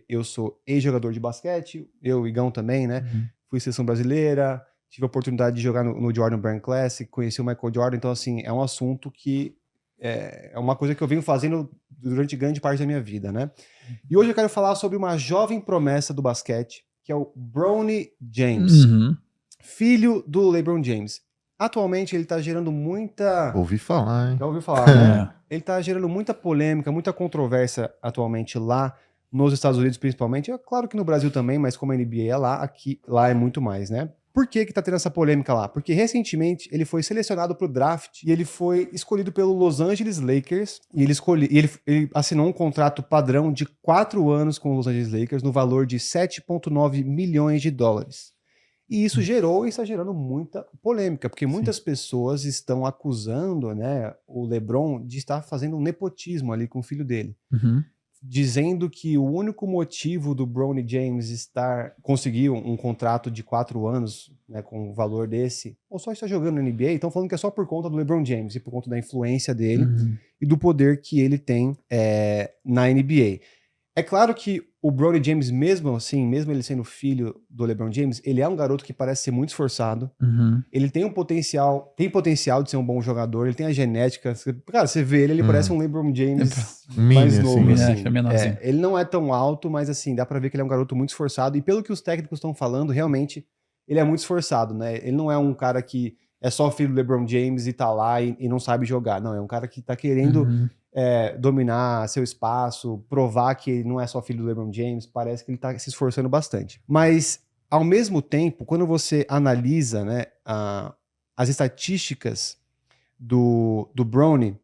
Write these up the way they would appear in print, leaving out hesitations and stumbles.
eu sou ex-jogador de basquete, eu, Igão também, né? Fui seleção brasileira, tive a oportunidade de jogar no Jordan Brand Classic, conheci o Michael Jordan, então assim, é um assunto que é uma coisa que eu venho fazendo durante grande parte da minha vida, né? E hoje eu quero falar sobre uma jovem promessa do basquete, que é o Bronny James, filho do LeBron James. Atualmente ele tá gerando muita... Ouvi falar, hein? Já ouviu falar, né? Ele tá gerando muita polêmica, muita controvérsia atualmente lá nos Estados Unidos, principalmente. É claro que no Brasil também, mas como a NBA é lá, lá é muito mais, né? Por que tá tendo essa polêmica lá? Porque recentemente ele foi selecionado pro draft e ele foi escolhido pelo Los Angeles Lakers e ele assinou um contrato padrão de 4 anos com os Los Angeles Lakers no valor de 7,9 milhões de dólares. E isso gerou e está gerando muita polêmica, porque muitas pessoas estão acusando, né, o LeBron de estar fazendo um nepotismo ali com o filho dele. Dizendo que o único motivo do Bronny James conseguir um contrato de 4 anos, né, com um valor desse, ou só estar jogando na NBA, estão falando que é só por conta do LeBron James e por conta da influência dele e do poder que ele tem na NBA. É claro que o Bronny James, mesmo assim, mesmo ele sendo filho do LeBron James, ele é um garoto que parece ser muito esforçado. Ele tem potencial de ser um bom jogador, ele tem a genética. Cara, você vê ele parece um LeBron James mais novo. Assim. Ele não é tão alto, mas assim, dá pra ver que ele é um garoto muito esforçado. E pelo que os técnicos estão falando, realmente, ele é muito esforçado, né? Ele não é um cara que é só filho do LeBron James e tá lá e não sabe jogar. Não, é um cara que tá querendo... dominar seu espaço, provar que ele não é só filho do LeBron James, parece que ele tá se esforçando bastante. Mas, ao mesmo tempo, quando você analisa, né, as estatísticas do Bronny,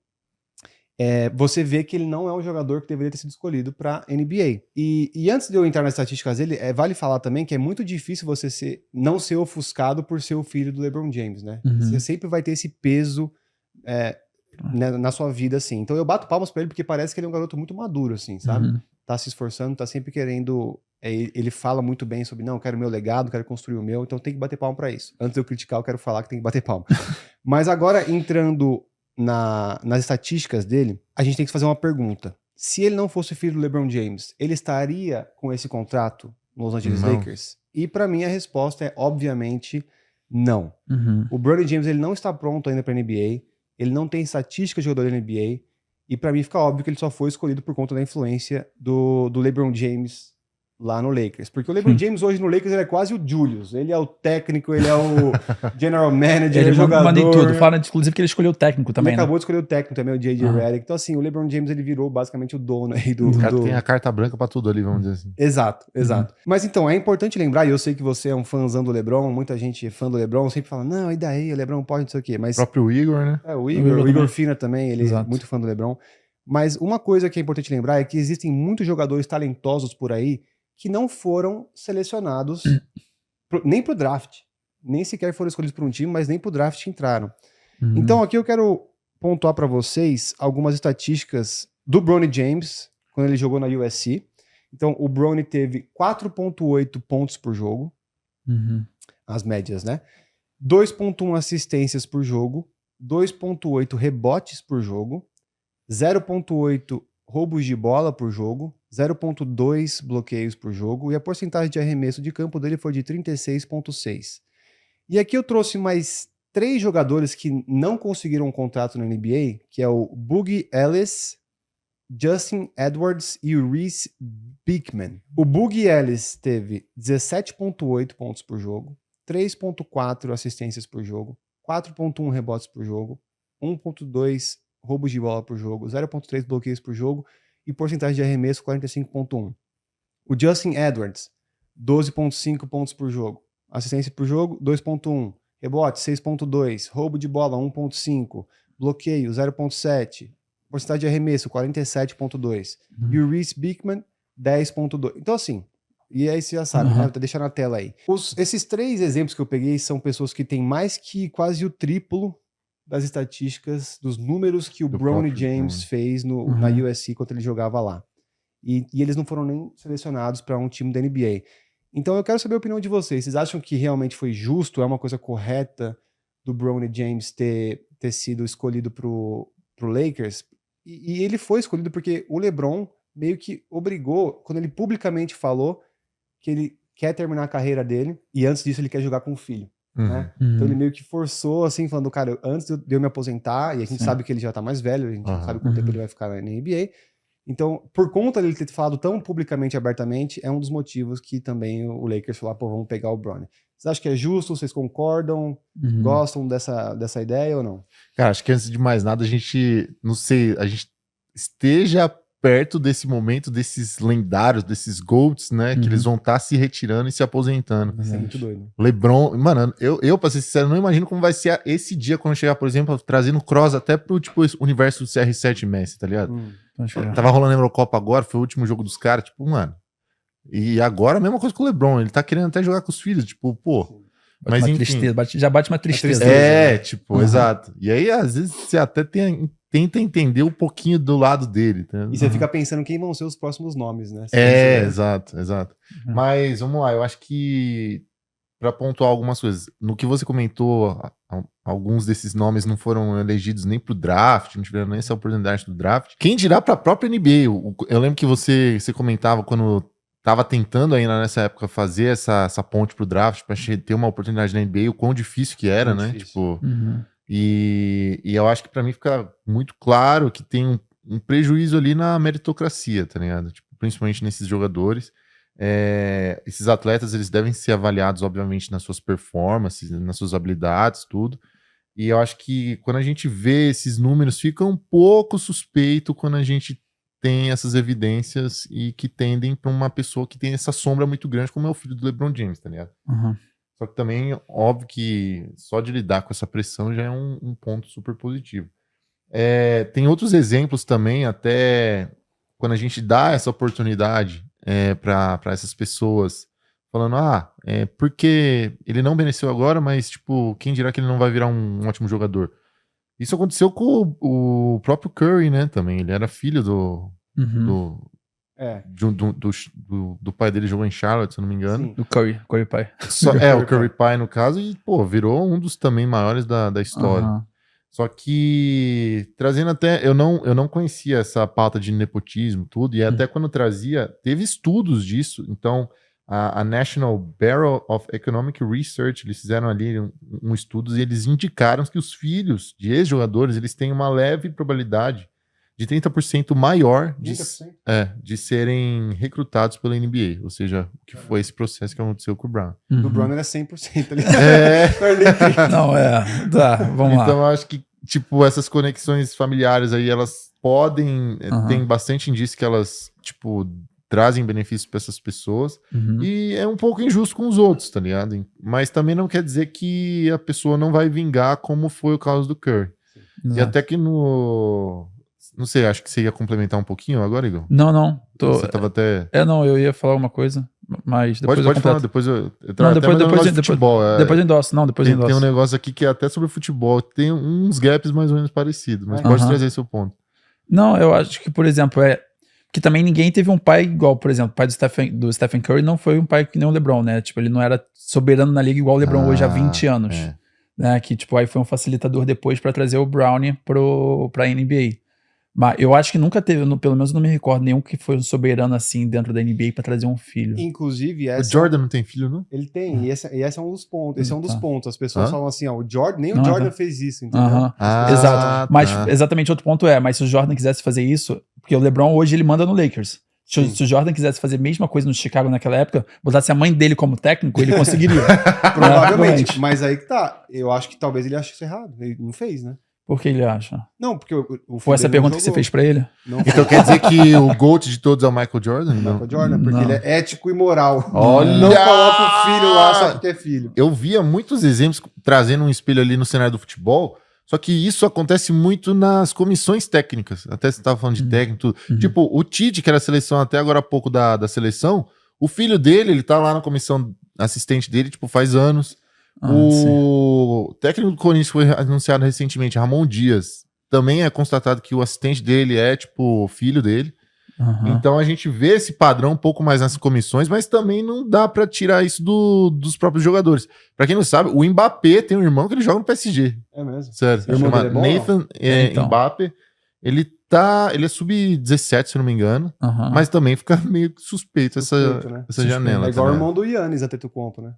você vê que ele não é um jogador que deveria ter sido escolhido para NBA. E antes de eu entrar nas estatísticas dele, vale falar também que é muito difícil você não ser ofuscado por ser o filho do LeBron James, né? Você sempre vai ter esse peso... na sua vida, assim. Então eu bato palmas pra ele porque parece que ele é um garoto muito maduro, assim, sabe? Tá se esforçando, tá sempre querendo... ele fala muito bem sobre, não, eu quero o meu legado, quero construir o meu, então tem que bater palma pra isso. Antes de eu criticar, eu quero falar que tem que bater palma. Mas agora, entrando nas estatísticas dele, a gente tem que fazer uma pergunta. Se ele não fosse filho do LeBron James, ele estaria com esse contrato nos Los Angeles Lakers? E pra mim a resposta é, obviamente, não. O Bronny James, ele não está pronto ainda pra NBA. Ele não tem estatística de jogador da NBA. E pra mim fica óbvio que ele só foi escolhido por conta da influência do LeBron James lá no Lakers. Porque o LeBron James hoje no Lakers ele é quase o Julius. Ele é o técnico, ele é o general manager, ele é jogador. Manda em tudo. Fala, inclusive, que ele escolheu o técnico também, ele acabou de escolher o técnico também, o J.J. Redick. Então assim, o LeBron James ele virou basicamente o dono aí do... O cara tem a carta branca pra tudo ali, vamos dizer assim. Exato. Mas então, é importante lembrar, e eu sei que você é um fãzão do LeBron, muita gente é fã do LeBron, sempre fala, não, e daí, o LeBron pode, não sei o quê. Mas... O próprio Igor, né? O Igor Fina também, ele é muito fã do LeBron. Mas uma coisa que é importante lembrar é que existem muitos jogadores talentosos por aí que não foram selecionados nem pro draft. Nem sequer foram escolhidos por um time, mas nem pro draft entraram. Então aqui eu quero pontuar para vocês algumas estatísticas do Bronny James, quando ele jogou na USC. Então o Bronny teve 4,8 pontos por jogo, as médias, né? 2,1 assistências por jogo, 2,8 rebotes por jogo, 0,8 roubos de bola por jogo, 0,2 bloqueios por jogo, e a porcentagem de arremesso de campo dele foi de 36,6. E aqui eu trouxe mais 3 jogadores que não conseguiram um contrato na NBA, que é o Boogie Ellis, Justin Edwards e o Reese Beekman. O Boogie Ellis teve 17,8 pontos por jogo, 3,4 assistências por jogo, 4,1 rebotes por jogo, 1,2 roubos de bola por jogo, 0,3 bloqueios por jogo e porcentagem de arremesso 45,1. O Justin Edwards, 12,5 pontos por jogo, assistência por jogo 2,1, rebote 6,2, roubo de bola 1,5, bloqueio 0,7, porcentagem de arremesso 47,2 e o Reese Beekman 10,2. Então assim, e aí você já sabe, né? Vou deixar na tela aí. Esses 3 exemplos que eu peguei são pessoas que têm mais que quase o triplo das estatísticas, dos números que o Bronny James fez na USC quando ele jogava lá. E eles não foram nem selecionados para um time da NBA. Então eu quero saber a opinião de vocês. Vocês acham que realmente foi justo? É uma coisa correta do Bronny James ter sido escolhido pro Lakers? E ele foi escolhido porque o LeBron meio que obrigou, quando ele publicamente falou que ele quer terminar a carreira dele e antes disso ele quer jogar com o filho. Né? Então ele meio que forçou, assim, falando, cara, antes de eu me aposentar, e a gente sabe que ele já tá mais velho, a gente não sabe quanto tempo ele vai ficar na NBA. Então, por conta dele ter falado tão publicamente e abertamente, é um dos motivos que também o Lakers falou, pô, vamos pegar o Bronny. Vocês acham que é justo? Vocês concordam? Gostam dessa ideia ou não? Cara, acho que antes de mais nada, a gente, não sei, a gente esteja perto desse momento, desses lendários, desses GOATs, né, que eles vão estar se retirando e se aposentando. Isso é muito doido. LeBron, mano, eu pra ser sincero, não imagino como vai ser esse dia quando chegar, por exemplo, trazendo cross até pro, tipo, universo do CR7 e Messi, tá ligado? Tava rolando a Eurocopa agora, foi o último jogo dos caras, tipo, mano. E agora a mesma coisa com o LeBron, ele tá querendo até jogar com os filhos, tipo, pô. Mas enfim. Tristeza, já bate uma tristeza. Tipo, exato. E aí, às vezes, você até tenta entender um pouquinho do lado dele. Tá? E você fica pensando quem vão ser os próximos nomes, né? Exato. Mas, vamos lá, eu acho que pra pontuar algumas coisas, no que você comentou, alguns desses nomes não foram elegidos nem pro draft, não tiveram nem essa oportunidade do draft. Quem dirá pra própria NBA? Eu lembro que você comentava quando tava tentando ainda nessa época fazer essa ponte pro draft pra ter uma oportunidade na NBA, o quão difícil que era, né? Tipo, e eu acho que pra mim fica muito claro que tem um prejuízo ali na meritocracia, tá ligado? Tipo, principalmente nesses jogadores. Esses atletas, eles devem ser avaliados, obviamente, nas suas performances, nas suas habilidades, tudo. E eu acho que quando a gente vê esses números, fica um pouco suspeito quando a gente tem essas evidências e que tendem para uma pessoa que tem essa sombra muito grande, como é o filho do LeBron James, tá ligado? Só que também, óbvio que só de lidar com essa pressão já é um ponto super positivo. Tem outros exemplos também, até quando a gente dá essa oportunidade para essas pessoas, falando, porque ele não mereceu agora, mas, tipo, quem dirá que ele não vai virar um ótimo jogador? Isso aconteceu com o próprio Curry, né, também. Ele era filho do pai dele, jogou em Charlotte, se eu não me engano. Sim. Do Curry pai. O Curry pai, no caso, e, pô, virou um dos também maiores da história. Só que, trazendo até, eu não conhecia essa pauta de nepotismo, tudo, e até quando trazia, teve estudos disso, então a National Bureau of Economic Research, eles fizeram ali um estudo e eles indicaram que os filhos de ex-jogadores, eles têm uma leve probabilidade de 30% maior de serem recrutados pela NBA, ou seja, o que foi esse processo que aconteceu com o Brown. Do Brown era 100% ali. Não, vamos lá. Então eu acho que, tipo, essas conexões familiares aí, elas podem, tem bastante indício que elas, tipo, trazem benefícios para essas pessoas, e é um pouco injusto com os outros, tá ligado? Mas também não quer dizer que a pessoa não vai vingar, como foi o caso do Curry. E até que não sei, acho que você ia complementar um pouquinho agora, Igor? Não. Você tava até... eu ia falar uma coisa, mas depois pode falar, depois eu depois eu endosso. Tem um negócio aqui que é até sobre futebol, tem uns gaps mais ou menos parecidos, mas pode trazer seu ponto. Não, eu acho que, por exemplo, que também ninguém teve um pai igual, por exemplo, o pai do Stephen Curry não foi um pai que nem o LeBron, né? Tipo, ele não era soberano na liga igual o LeBron hoje há 20 anos. Né? Que, tipo, aí foi um facilitador depois pra trazer o Brownie pra NBA. Mas eu acho que nunca teve, pelo menos não me recordo, nenhum que foi um soberano assim dentro da NBA pra trazer um filho. Inclusive, o Jordan não tem filho, não? Ele tem, e esse é um dos pontos. Esse é um dos pontos. As pessoas falam assim, o Jordan, nem o Jordan fez isso, entendeu? Exato. Mas exatamente outro ponto mas se o Jordan quisesse fazer isso, porque o LeBron hoje ele manda no Lakers. Se o Jordan quisesse fazer a mesma coisa no Chicago naquela época, botasse a mãe dele como técnico, ele conseguiria. Provavelmente. Mas aí que tá. Eu acho que talvez ele ache isso errado. Ele não fez, né? Por que ele acha? Não, porque Foi essa pergunta que você fez pra ele? Não então quer dizer que o GOAT de todos é o Michael Jordan? Michael Jordan, porque ele é ético e moral. Olha! Não coloca o filho lá só porque é filho. Eu via muitos exemplos trazendo um espelho ali no cenário do futebol, só que isso acontece muito nas comissões técnicas. Até você estava falando de técnico. Tipo, o Tite, que era a seleção até agora há pouco da seleção, o filho dele, ele tá lá na comissão assistente dele, tipo, faz anos. O técnico do Corinthians foi anunciado recentemente, Ramon Dias. Também é constatado que o assistente dele é, tipo, filho dele. Então a gente vê esse padrão um pouco mais nas comissões, mas também não dá pra tirar isso dos próprios jogadores. Pra quem não sabe, o Mbappé tem um irmão que ele joga no PSG. É mesmo? Sério. Seu irmão dele é bom, Nathan Mbappé. Ele ele é sub-17, se eu não me engano, mas também fica meio suspeito essa janela. É igual tá, o irmão do Giannis, Antetokounmpo, né?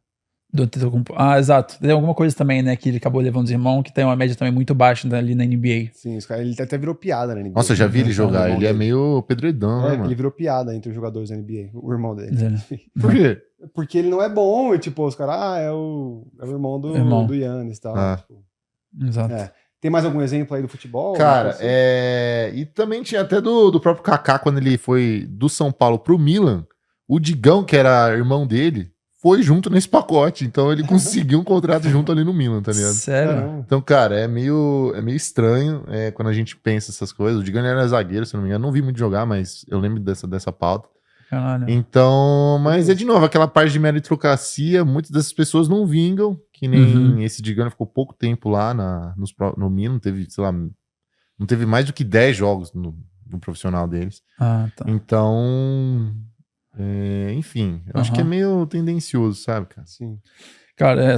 Exato. Tem alguma coisa também, né, que ele acabou levando os irmãos, que tem uma média também muito baixa ali na NBA. Sim, ele até virou piada na NBA. Nossa, eu já vi ele jogar, ele é meio pedredão, né, mano? Ele virou piada entre os jogadores da NBA, o irmão dele. Por quê? Porque ele não é bom, e tipo, os caras, é o irmão do Giannis e tal. Tipo. Exato. Tem mais algum exemplo aí do futebol? Cara, e também tinha até do próprio Kaká, quando ele foi do São Paulo pro Milan, o Digão, que era irmão dele, foi junto nesse pacote, então ele conseguiu um contrato junto ali no Milan, tá ligado? Sério? Então, cara, é meio estranho quando a gente pensa essas coisas. O Digão era zagueiro, se não me engano, não vi muito jogar, mas eu lembro dessa pauta. Caralho. Então, mas de novo, aquela parte de meritocracia, muitas dessas pessoas não vingam, que nem esse Digão ficou pouco tempo lá no Milan, teve, sei lá, não teve mais do que 10 jogos no profissional deles. Tá. Então... enfim, eu acho que é meio tendencioso, sabe, cara? Sim. Cara,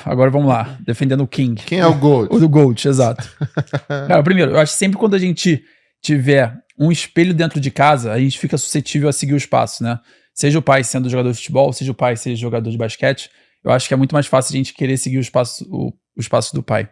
agora vamos lá, defendendo o King. Quem é o GOAT? O do GOAT, exato. Cara, primeiro, eu acho que sempre quando a gente tiver um espelho dentro de casa, a gente fica suscetível a seguir os passos, né? Seja o pai sendo jogador de futebol, seja o pai seja jogador de basquete, eu acho que é muito mais fácil a gente querer seguir os passos do pai.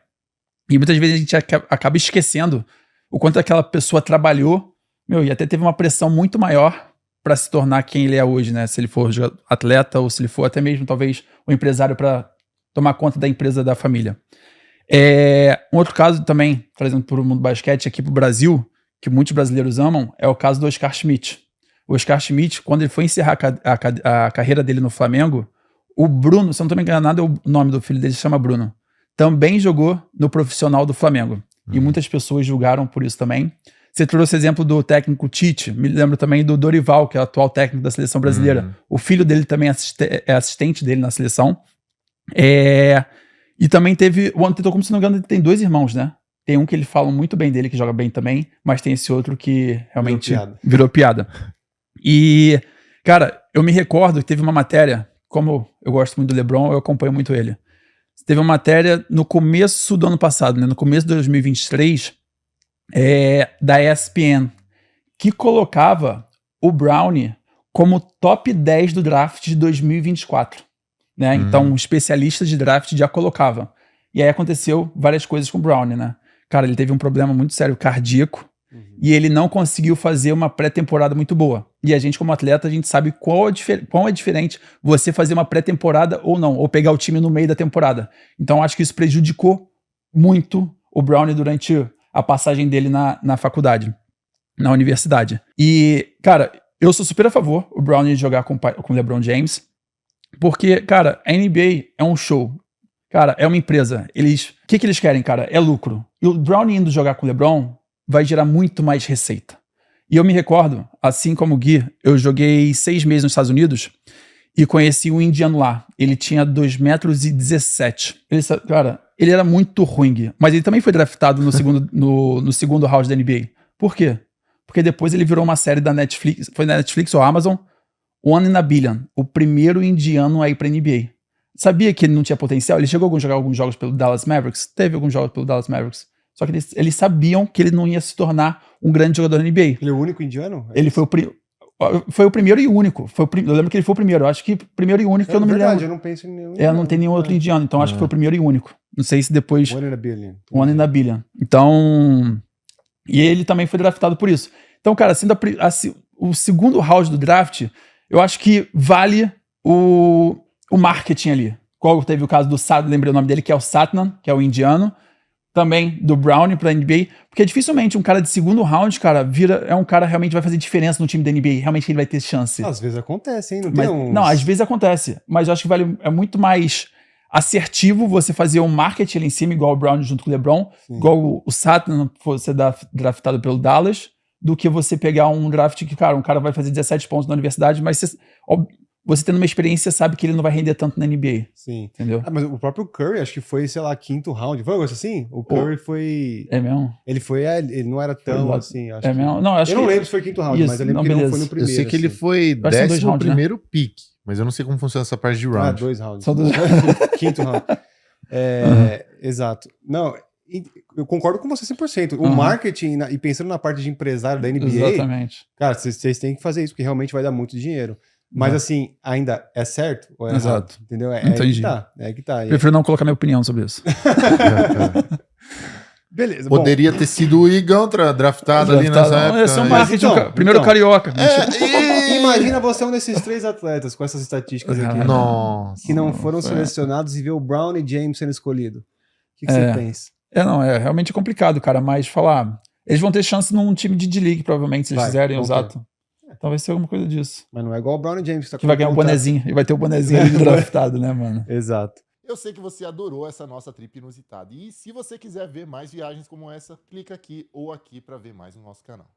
E muitas vezes a gente acaba esquecendo o quanto aquela pessoa trabalhou, e até teve uma pressão muito maior para se tornar quem ele é hoje, né? Se ele for atleta ou se ele for até mesmo, talvez, um empresário para tomar conta da empresa da família. Um outro caso também, trazendo para o mundo do basquete aqui para o Brasil, que muitos brasileiros amam, é o caso do Oscar Schmidt. O Oscar Schmidt, quando ele foi encerrar a carreira dele no Flamengo, o Bruno, se eu não estou me enganado, o nome do filho dele se chama Bruno, também jogou no profissional do Flamengo. E muitas pessoas julgaram por isso também. Você trouxe o exemplo do técnico Tite, me lembro também do Dorival, que é o atual técnico da seleção brasileira. O filho dele também é assistente dele na seleção. E também teve o Antetokounmpo, se não me engano, ele tem 2 irmãos, né? Tem um que ele fala muito bem dele, que joga bem também, mas tem esse outro que realmente virou piada. E, cara, eu me recordo que teve uma matéria, como eu gosto muito do LeBron, eu acompanho muito ele. Teve uma matéria no começo do ano passado, né? No começo de 2023, da ESPN, que colocava o Brownie como top 10 do draft de 2024. Né? Então, especialistas de draft já colocavam. E aí aconteceu várias coisas com o Brownie, né? Cara, ele teve um problema muito sério cardíaco e ele não conseguiu fazer uma pré-temporada muito boa. E a gente, como atleta, a gente sabe quão é diferente você fazer uma pré-temporada ou não, ou pegar o time no meio da temporada. Então, acho que isso prejudicou muito o Brownie durante a passagem dele na faculdade, na universidade. E, cara, eu sou super a favor o Brownie jogar com o LeBron James, porque, cara, a NBA é um show. Cara, é uma empresa. O que eles querem, cara? É lucro. E o Brownie indo jogar com o LeBron vai gerar muito mais receita. E eu me recordo, assim como o Gui, eu joguei 6 meses nos Estados Unidos e conheci um indiano lá. Ele tinha 2,17 metros. Cara, ele era muito ruim, Gui. Mas ele também foi draftado no segundo round da NBA. Por quê? Porque depois ele virou uma série da Netflix, foi na Netflix ou Amazon, One in a Billion, o primeiro indiano a ir pra NBA. Sabia que ele não tinha potencial? Ele chegou a jogar alguns jogos pelo Dallas Mavericks? Teve alguns jogos pelo Dallas Mavericks. Só que eles sabiam que ele não ia se tornar um grande jogador da NBA. Ele é o único indiano? Ele foi o primeiro e único. Eu lembro que ele foi o primeiro. Eu acho que primeiro e único, que eu não me lembro. Eu não penso em nenhum. Não tem nenhum outro indiano. Então acho que foi o primeiro e único. Não sei se depois... One in a Billion. One in a Billion. Então... E ele também foi draftado por isso. Então, cara, o segundo round do draft, eu acho que vale o marketing ali. Qual teve o caso do Satnam, lembrei o nome dele, que é o Satnam, que é o indiano. Também do Brownie pra NBA, porque dificilmente um cara de segundo round, cara, é um cara que realmente vai fazer diferença no time da NBA, realmente ele vai ter chance. Às vezes acontece, hein? Não, às vezes acontece, mas eu acho que é muito mais assertivo você fazer um marketing ali em cima, igual o Brownie junto com o LeBron, igual o Satnam fosse draftado pelo Dallas, do que você pegar um draft que, cara, um cara vai fazer 17 pontos na universidade, mas você tendo uma experiência, sabe que ele não vai render tanto na NBA. Sim. Entendeu? Mas o próprio Curry, acho que foi, sei lá, 5º round. Foi um negócio assim? O Curry foi... É mesmo? Ele não era tão assim, acho que... mesmo? Não, eu não lembro se foi 5º round, mas eu lembro que ele não foi no primeiro. Eu sei que ele foi 11º pick, mas eu não sei como funciona essa parte de round. 2 rounds. Só 2 5º round. Exato. Não, eu concordo com você 100%. O marketing, e pensando na parte de empresário da NBA, Exatamente. cara, vocês têm que fazer isso, porque realmente vai dar muito dinheiro. Mas assim, ainda é certo ou é Exato. errado? Entendeu? Entendi. É que tá. Prefiro não colocar minha opinião sobre isso. Beleza. Poderia ter sido o Igão draftado ali nessa época. Esse é um marketing, então, primeiro carioca. Imagina você é um desses 3 atletas com essas estatísticas aqui. Nossa. Que não foram selecionados e ver o Brown e James sendo escolhido. O que você pensa? É realmente complicado, cara, mas falar, eles vão ter chance num time de D-League, provavelmente, se eles fizerem, exato. Então vai ser alguma coisa disso. Mas não é igual o Brown e James. Que vai ganhar um bonezinho, e vai ter o bonezinho ali draftado, né, mano? Exato. Eu sei que você adorou essa nossa trip inusitada. E se você quiser ver mais viagens como essa, clica aqui ou aqui para ver mais no nosso canal.